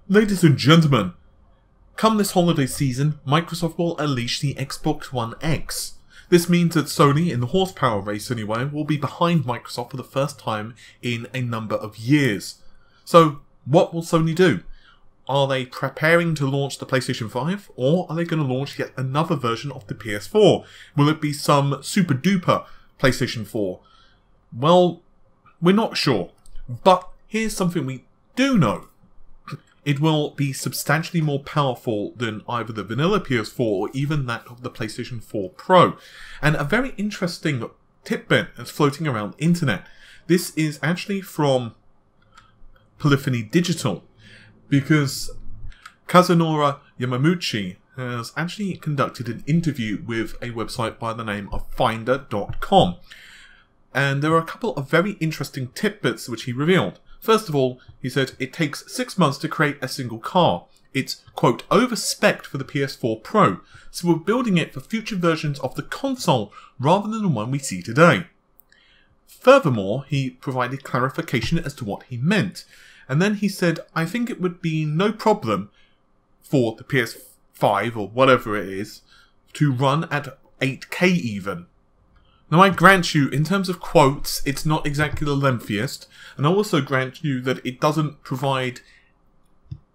Ladies and gentlemen, come this holiday season, Microsoft will unleash the Xbox One X. This means that Sony, in the horsepower race anyway, will be behind Microsoft for the first time in a number of years. So, what will Sony do? Are they preparing to launch the PlayStation 5, or are they going to launch yet another version of the PS4? Will it be some super duper PlayStation 4? Well, we're not sure. But here's something we do know. It will be substantially more powerful than either the vanilla PS4 or even that of the PlayStation 4 Pro. And a very interesting tidbit is floating around the internet. This is actually from Polyphony Digital, because Kazunori Yamaguchi has actually conducted an interview with a website by the name of Finder.com. And there are a couple of very interesting tidbits which he revealed. First of all, he said it takes 6 months to create a single car. It's, quote, over-spec'd for the PS4 Pro, so we're building it for future versions of the console rather than the one we see today. Furthermore, he provided clarification as to what he meant. And then he said, I think it would be no problem for the PS5 or whatever it is to run at 8K even. Now I grant you, in terms of quotes, it's not exactly the lengthiest, and I also grant you that it doesn't provide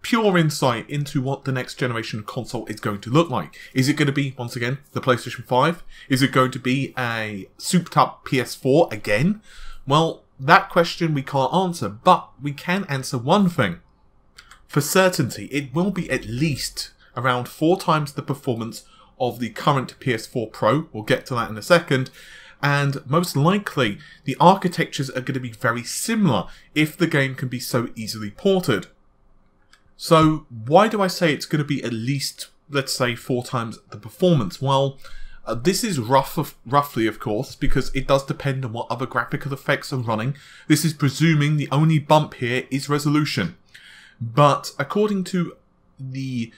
pure insight into what the next generation console is going to look like. Is it going to be, once again, the PlayStation 5? Is it going to be a souped up PS4 again? Well, that question we can't answer, but we can answer one thing. For certainty, it will be at least around 4 times the performance of the current PS4 Pro. We'll get to that in a second. And most likely, the architectures are going to be very similar if the game can be so easily ported. So, why do I say it's going to be at least, let's say, 4 times the performance? Well, this is roughly, of course, because it does depend on what other graphical effects are running. This is presuming the only bump here is resolution. But according to the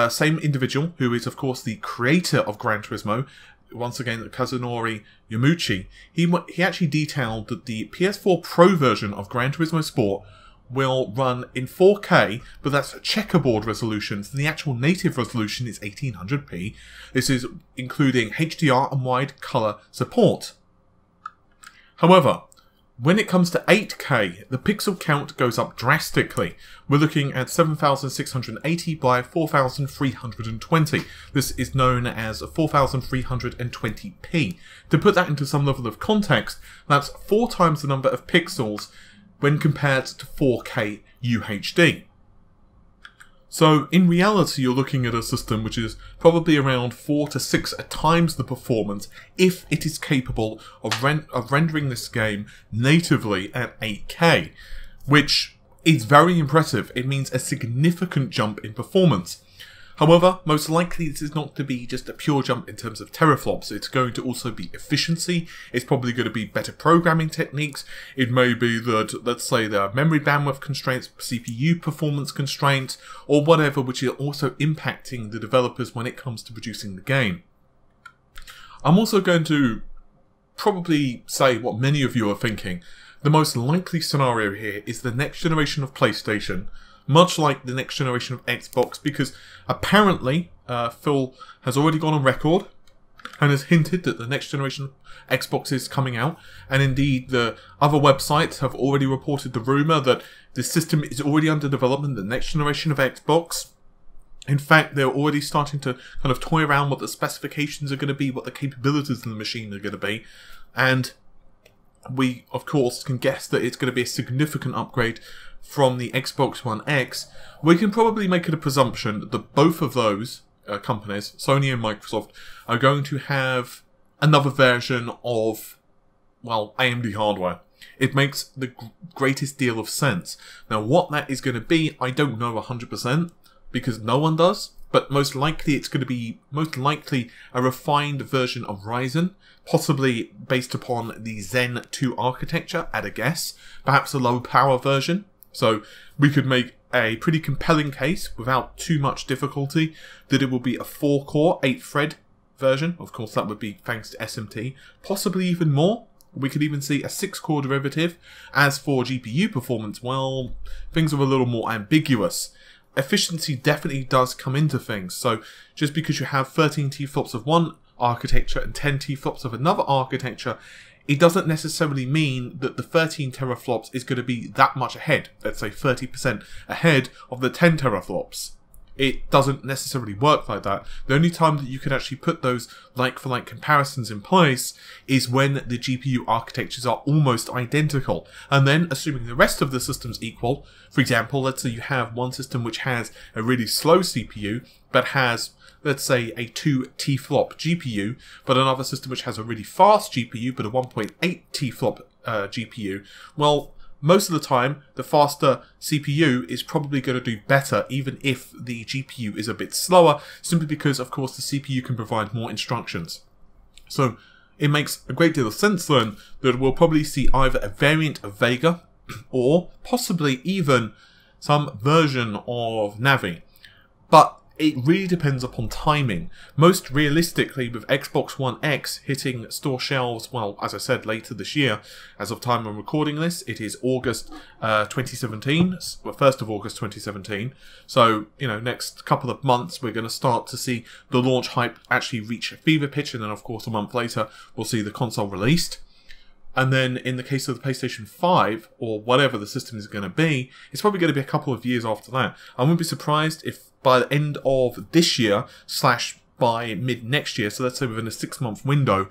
same individual, who is, of course, the creator of Gran Turismo, once again, Kazunori Yamaguchi, he actually detailed that the PS4 Pro version of Gran Turismo Sport will run in 4K, but that's checkerboard resolution, so the actual native resolution is 1800p. This is including HDR and wide color support. However, when it comes to 8K, the pixel count goes up drastically. We're looking at 7680 by 4320. This is known as 4320p. To put that into some level of context, that's 4 times the number of pixels when compared to 4K UHD. So, in reality, you're looking at a system which is probably around 4 to 6 times the performance if it is capable of rendering this game natively at 8K, which is very impressive. It means a significant jump in performance. However, most likely this is not to be just a pure jump in terms of teraflops. It's going to also be efficiency. It's probably going to be better programming techniques. It may be that, let's say, there are memory bandwidth constraints, CPU performance constraints, or whatever, which are also impacting the developers when it comes to producing the game. I'm also going to probably say what many of you are thinking. The most likely scenario here is the next generation of PlayStation, much like the next generation of Xbox, because apparently Phil has already gone on record and has hinted that the next generation of Xbox is coming out, and indeed the other websites have already reported the rumour that the system is already under development, the next generation of Xbox. In fact, they're already starting to kind of toy around what the specifications are going to be, what the capabilities of the machine are going to be, and we, of course, can guess that it's going to be a significant upgrade from the Xbox One X. We can probably make it a presumption that both of those companies, Sony and Microsoft, are going to have another version of, well, AMD hardware. It makes the greatest deal of sense. Now, what that is going to be, I don't know 100%, because no one does. But most likely it's going to be a refined version of Ryzen, possibly based upon the Zen 2 architecture, at a guess. Perhaps a low power version. So we could make a pretty compelling case without too much difficulty that it will be a 4-core, 8-thread version. Of course, that would be thanks to SMT. Possibly even more. We could even see a 6-core derivative. As for GPU performance, well, things are a little more ambiguous. efficiency definitely does come into things. So just because you have 13 T-flops of one architecture and 10 T-flops of another architecture, it doesn't necessarily mean that the 13 teraflops is going to be that much ahead, let's say 30% ahead of the 10 teraflops. It doesn't necessarily work like that. The only time that you can actually put those like-for-like comparisons in place is when the GPU architectures are almost identical. And then, assuming the rest of the system's equal, for example, let's say you have one system which has a really slow CPU, but has, let's say, a 2 T-flop GPU, but another system which has a really fast GPU, but a 1.8 T-flop GPU, well, most of the time, the faster CPU is probably going to do better, even if the GPU is a bit slower, simply because, of course, the CPU can provide more instructions. So it makes a great deal of sense, then, that we'll probably see either a variant of Vega, or possibly even some version of Navi. But it really depends upon timing. Most realistically, with Xbox One X hitting store shelves, well, as I said, later this year, as of time I'm recording this, it is August 2017, well, 1st of August 2017. So, you know, next couple of months, we're going to start to see the launch hype actually reach a fever pitch, and then, of course, a month later, we'll see the console released. And then in the case of the PlayStation 5, or whatever the system is going to be, it's probably going to be a couple of years after that. I wouldn't be surprised if by the end of this year, / by mid next year, so let's say within a 6-month window,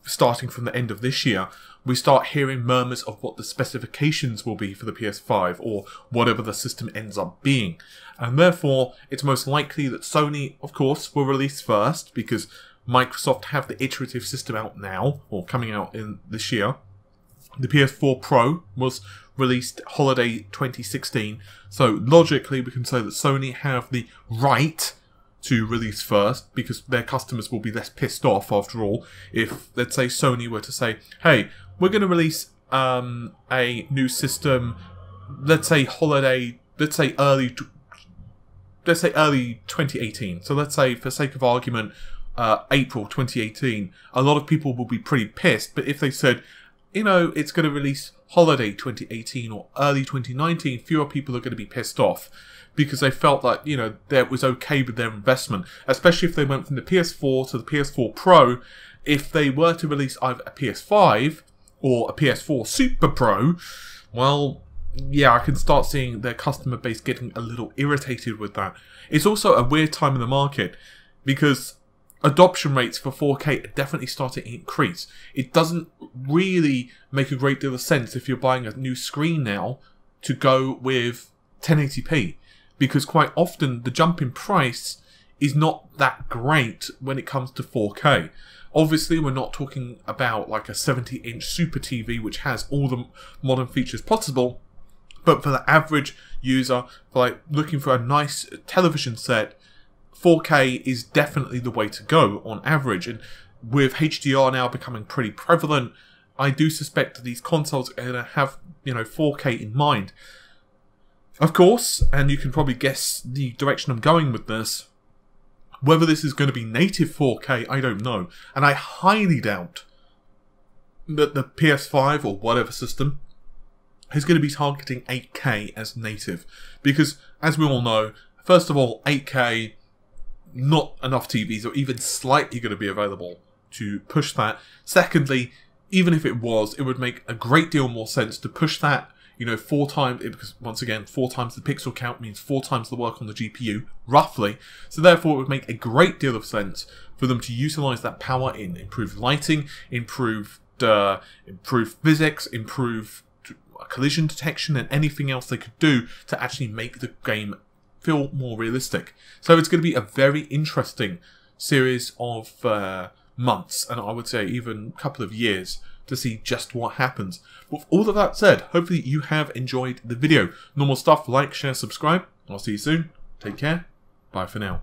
starting from the end of this year, we start hearing murmurs of what the specifications will be for the PS5, or whatever the system ends up being. And therefore, it's most likely that Sony, of course, will release first, because Microsoft have the iterative system out now, or coming out in this year. The PS4 Pro was released holiday 2016, so logically we can say that Sony have the right to release first, because their customers will be less pissed off, after all, if, let's say, Sony were to say, hey, we're going to release a new system, let's say early 2018. So let's say, for sake of argument, April 2018, a lot of people will be pretty pissed. But if they said, you know, it's going to release holiday 2018 or early 2019, fewer people are going to be pissed off, because they felt that, you know, that was okay with their investment, especially if they went from the PS4 to the PS4 Pro. If they were to release either a PS5 or a PS4 Super Pro, well, yeah, I can start seeing their customer base getting a little irritated with that. It's also a weird time in the market, because adoption rates for 4K are definitely starting to increase. It doesn't really make a great deal of sense if you're buying a new screen now to go with 1080p, because quite often the jump in price is not that great when it comes to 4K. Obviously, we're not talking about like a 70-inch Super TV which has all the modern features possible, but for the average user, for like looking for a nice television set, 4K is definitely the way to go on average. And with HDR now becoming pretty prevalent, I do suspect that these consoles are going to have, you know, 4K in mind. Of course, and you can probably guess the direction I'm going with this, whether this is going to be native 4K, I don't know. And I highly doubt that the PS5 or whatever system is going to be targeting 8K as native. Because, as we all know, first of all, 8K, not enough TVs are even slightly going to be available to push that. Secondly, even if it was, it would make a great deal more sense to push that, you know, 4 times, because once again, 4 times the pixel count means 4 times the work on the GPU, roughly. So therefore, it would make a great deal of sense for them to utilize that power in improved lighting, improved physics, improved collision detection, and anything else they could do to actually make the game feel more realistic. So it's going to be a very interesting series of months, and I would say even a couple of years, to see just what happens. With all of that said, hopefully you have enjoyed the video. Normal stuff, like, share, subscribe. I'll see you soon. Take care. Bye for now.